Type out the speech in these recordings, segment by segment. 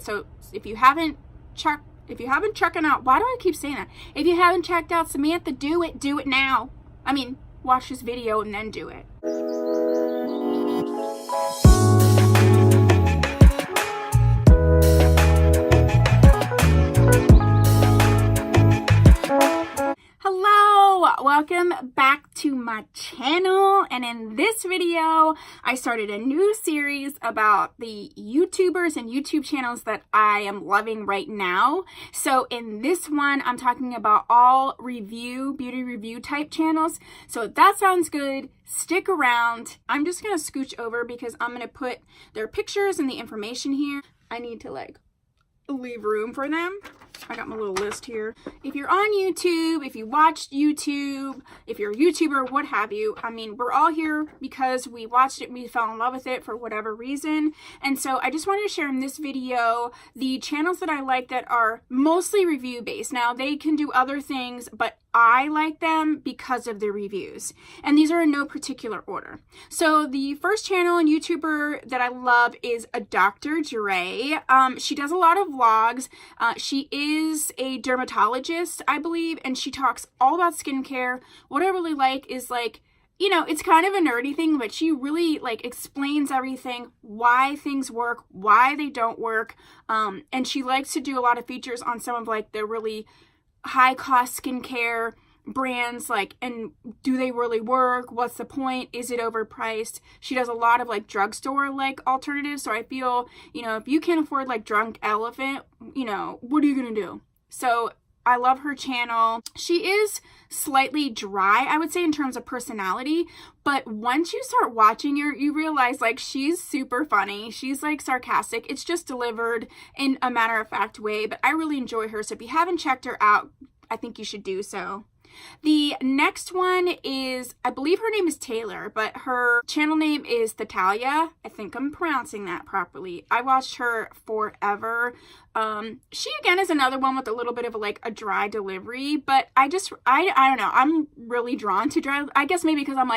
So if you haven't checked out, why do I keep saying that? If you haven't checked out Samantha, do it now. I mean, watch this video and then do it. Hello, welcome back to my channel, and in this video I started a new series about the YouTubers and YouTube channels that I am loving right now. So in this one I'm talking about all beauty review type channels. So if that sounds good, stick around. I'm just gonna scooch over because I'm gonna put their pictures and the information here. I need to leave room for them. I got my little list here. If you're on YouTube, if you watched YouTube, if you're a YouTuber, what have you, I mean, we're all here because we watched it, we fell in love with it for whatever reason. And so I just wanted to share in this video the channels that I like that are mostly review based. Now they can do other things, but I like them because of their reviews. And these are in no particular order. So the first channel and YouTuber that I love is a Dr. Dre. She does a lot of vlogs. She is a dermatologist, I believe, and she talks all about skincare. What I really like is you know, it's kind of a nerdy thing, but she really explains everything, why things work, why they don't work. And she likes to do a lot of features on some of the really high cost skincare brands, and do they really work? What's the point? Is it overpriced? She does a lot of drugstore alternatives. So I feel, you know, if you can't afford Drunk Elephant, you know, what are you gonna do? So I love her channel. She is slightly dry, I would say, in terms of personality, but once you start watching her, you realize she's super funny. She's sarcastic. It's just delivered in a matter-of-fact way, but I really enjoy her. So if you haven't checked her out, I think you should do so. The next one is, I believe her name is Taylor, but her channel name is Thataylaa. I think I'm pronouncing that properly. I watched her forever. She again is another one with a little bit of a dry delivery, but I don't know. I'm really drawn to dry. I guess maybe because I'm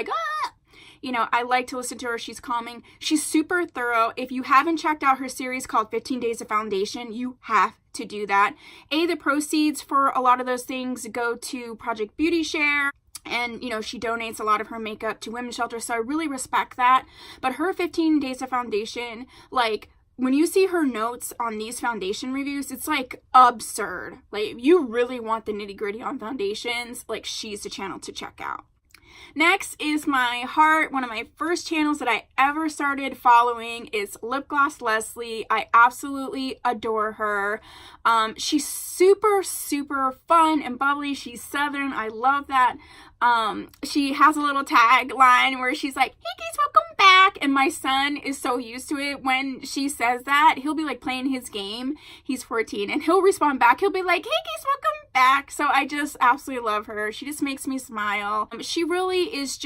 you know, I like to listen to her. She's calming. She's super thorough. If you haven't checked out her series called 15 Days of Foundation, you have to do that. The proceeds for a lot of those things go to Project Beauty Share. And, you know, she donates a lot of her makeup to women's shelters. So I really respect that. But her 15 Days of Foundation, when you see her notes on these foundation reviews, it's absurd. You really want the nitty gritty on foundations, she's the channel to check out. Next is my heart. One of my first channels that I ever started following is Lipglossleslie. I absolutely adore her. She's super, super fun and bubbly. She's Southern. I love that. She has a little tagline where she's like, "Hey guys, welcome back." And my son is so used to it when she says that. He'll be playing his game. He's 14 and he'll respond back. He'll be like, "Hey guys, welcome back." So I just absolutely love her. She just makes me smile. She really is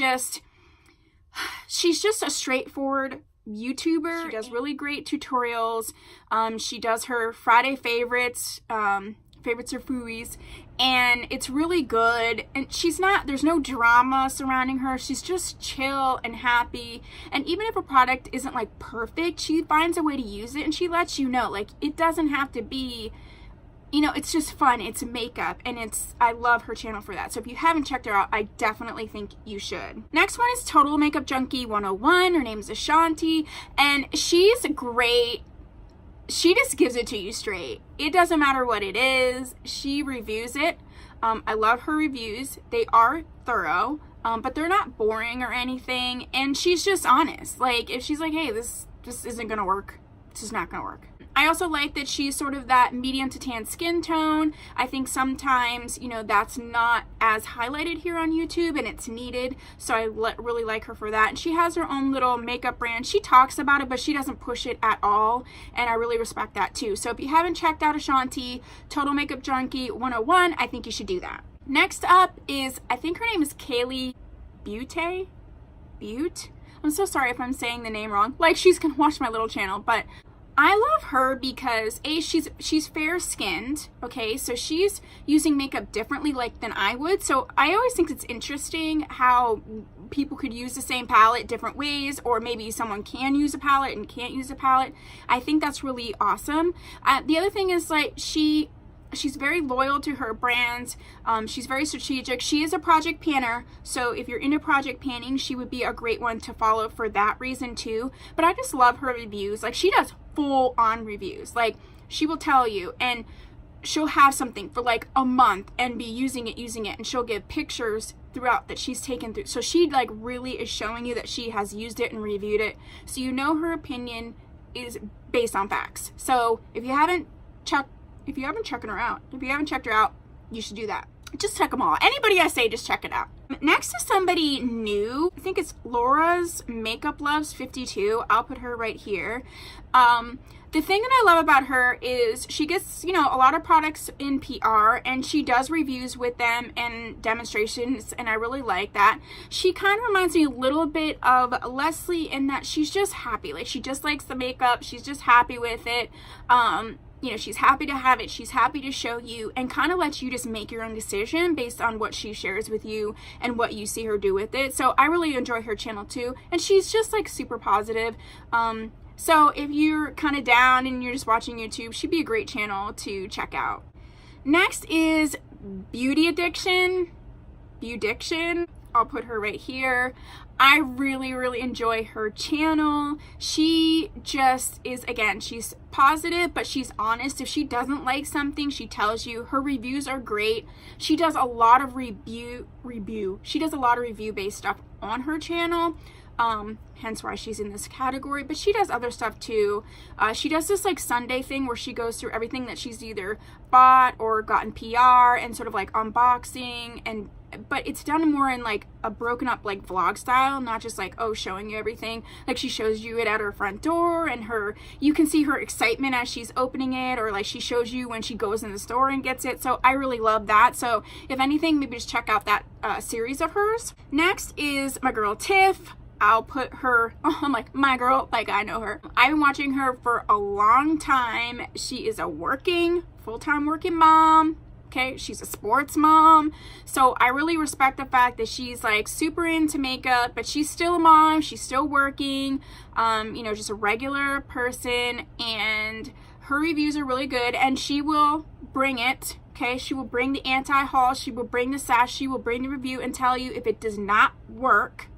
she's just a straightforward YouTuber. She does really great tutorials. She does her Friday favorites. Favorites are fooey, and it's really good. And there's no drama surrounding her. She's just chill and happy. And even if a product isn't perfect, she finds a way to use it, and she lets you know it doesn't have to be, you know, it's just fun. It's makeup, and I love her channel for that. So if you haven't checked her out, I definitely think you should. Next one is Total Makeup Junkie 101. Her name is Ashanti, and she's great. She just gives it to you straight. It doesn't matter what it is. She reviews it. I love her reviews. They are thorough, but they're not boring or anything. And she's just honest. If she's like, "Hey, this isn't gonna work," it's just not gonna work. I also like that she's sort of that medium to tan skin tone. I think sometimes, you know, that's not as highlighted here on YouTube, and it's needed. So I really like her for that. And she has her own little makeup brand. She talks about it, but she doesn't push it at all. And I really respect that too. So if you haven't checked out Ashanti, Total Makeup Junkie 101, I think you should do that. Next up is, I think her name is Kaylee Baute. I'm so sorry if I'm saying the name wrong. She's gonna watch my little channel, but I love her because she's fair skinned, okay, so she's using makeup differently like than I would. So I always think it's interesting how people could use the same palette different ways, or maybe someone can use a palette and can't use a palette. I think that's really awesome. The other thing is, like, she's very loyal to her brands. She's very strategic. She is a project panner, so if you're into project panning, she would be a great one to follow for that reason too. But I just love her reviews. Like, she does full on reviews. Like, she will tell you, and she'll have something for like a month and be using it, and she'll give pictures throughout that she's taken through. So she like really is showing you that she has used it and reviewed it. So you know her opinion is based on facts. So if you haven't checked her out, you should do that. Just check them all. Anybody I say, just check it out. Next is somebody new. I think it's Laura's Makeup Loves 52. I'll put her right here. The thing that I love about her is she gets, you know, a lot of products in PR, and she does reviews with them and demonstrations, and I really like that. She kind of reminds me a little bit of Leslie in that she's just happy. Like, she just likes the makeup. She's just happy with it. You know, she's happy to have it. She's happy to show you, and kind of lets you just make your own decision based on what she shares with you and what you see her do with it. So I really enjoy her channel too. And she's just like super positive. So if you're kind of down and you're just watching YouTube, she'd be a great channel to check out. Next is Beauddiction. I'll put her right here. I really enjoy her channel. She just is, again, she's positive, but she's honest. If she doesn't like something, she tells you. Her reviews are great. She does a lot of review. She does a lot of review-based stuff on her channel. Hence why she's in this category, but she does other stuff too. She does this like Sunday thing where she goes through everything that she's either bought or gotten PR and sort of like unboxing, but it's done more in like a broken up like vlog style, not just like, oh, showing you everything. Like, she shows you it at her front door, and you can see her excitement as she's opening it, or like she shows you when she goes in the store and gets it. So I really love that. So if anything, maybe just check out that series of hers. Next is my girl Tiff. I'll put her, I'm like, my girl, like I know her. I've been watching her for a long time. She is a full-time working mom. Okay, she's a sports mom. So I really respect the fact that she's like super into makeup, but she's still a mom, she's still working, you know, just a regular person, and her reviews are really good, and she will bring it. Okay, she will bring the anti-haul, she will bring the sash, she will bring the review and tell you if it does not work.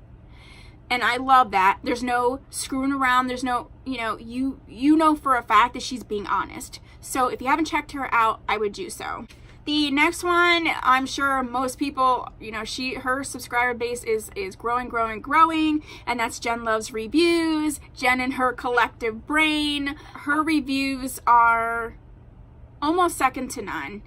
And I love that. There's no screwing around. There's no, you know for a fact that she's being honest. So if you haven't checked her out, I would do so. The next one, I'm sure most people, you know, her subscriber base is growing, and that's Jen Luvs Reviews. Jen and her collective brain. Her reviews are almost second to none.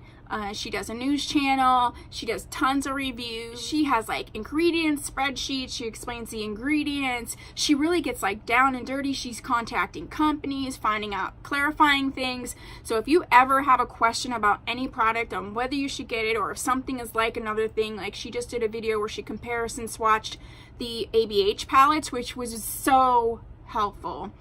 She does a news channel. She does tons of reviews. She has like ingredients spreadsheets. She explains the ingredients. She really gets like down and dirty. She's contacting companies, finding out, clarifying things. So if you ever have a question about any product, on whether you should get it or if something is like another thing, like she just did a video where she comparison swatched the ABH palettes, which was so helpful.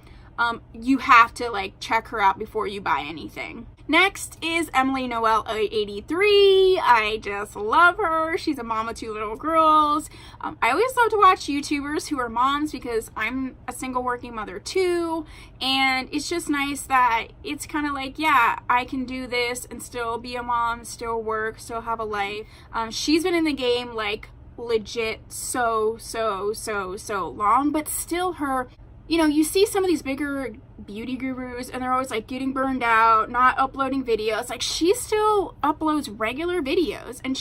You have to like check her out before you buy anything. Next is Emily Noel 83. I just love her. She's a mom of 2 little girls. I always love to watch YouTubers who are moms because I'm a single working mother too. And it's just nice that it's kind of like, yeah, I can do this and still be a mom, still work, still have a life. She's been in the game like legit so long, but still her, you know, you see some of these bigger beauty gurus and they're always like getting burned out, not uploading videos. Like, she still uploads regular videos, and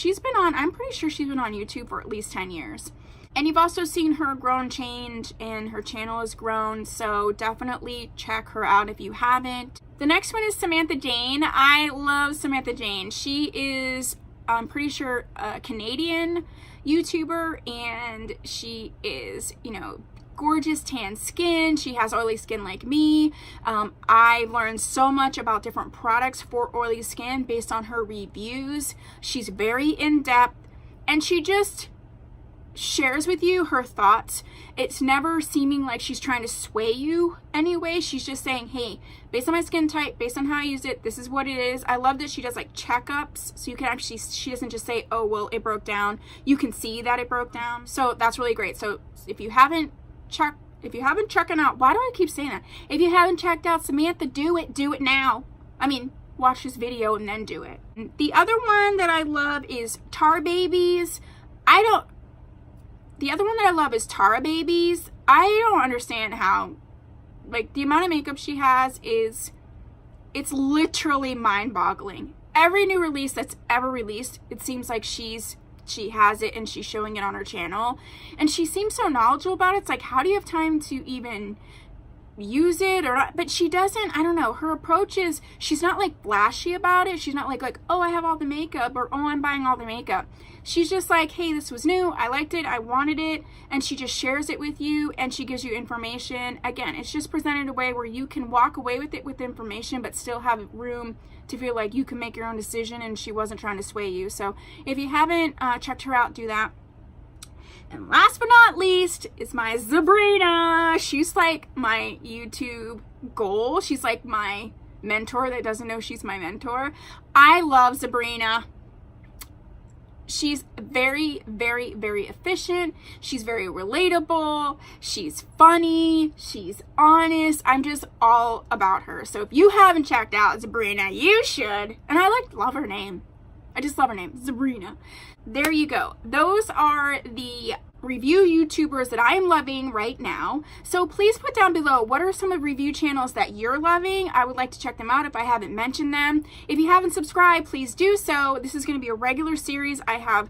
I'm pretty sure she's been on YouTube for at least 10 years. And you've also seen her grow and change, and her channel has grown, so definitely check her out if you haven't. The next one is Samantha Jane. I love Samantha Jane. She is, I'm pretty sure, a Canadian YouTuber, and she is, you know, gorgeous tan skin. She has oily skin like me. I learned so much about different products for oily skin based on her reviews. She's very in-depth, and she just shares with you her thoughts. It's never seeming like she's trying to sway you anyway. She's just saying, hey, based on my skin type, based on how I use it, this is what it is. I love that she does like checkups, so you can actually, she doesn't just say, oh, well, it broke down. You can see that it broke down. So that's really great. So if you haven't checked out, why do I keep saying that? If you haven't checked out Samantha, do it now. I mean, watch this video and then do it. The other one that I love is Tarababyz. The other one that I love is Tarababyz. I don't understand how, like, the amount of makeup she has it's literally mind-boggling. Every new release that's ever released, it seems like she has it and she's showing it on her channel. And she seems so knowledgeable about it. It's like, how do you have time to even use it or not? But she doesn't, I don't know, her approach is, she's not like flashy about it. She's not like, oh, I have all the makeup, or oh, I'm buying all the makeup. She's just like, hey, this was new, I liked it, I wanted it, and she just shares it with you, and she gives you information. Again, it's just presented in a way where you can walk away with it with information, but still have room to feel like you can make your own decision, and she wasn't trying to sway you. So if you haven't checked her out, do that. And last but not least is my Zabrena. She's like my YouTube goal. She's like my mentor that doesn't know she's my mentor. I love Zabrena. She's very, very, very efficient. She's very relatable. She's funny. She's honest. I'm just all about her. So if you haven't checked out Zabrena, you should. And I love her name. I just love her name, Zabrena. There you go. Those are the review YouTubers that I am loving right now. So please put down below, what are some of the review channels that you're loving? I would like to check them out if I haven't mentioned them. If you haven't subscribed, please do so. This is going to be a regular series. I have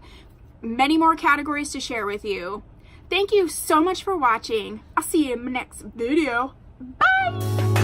many more categories to share with you. Thank you so much for watching. I'll see you in my next video. Bye!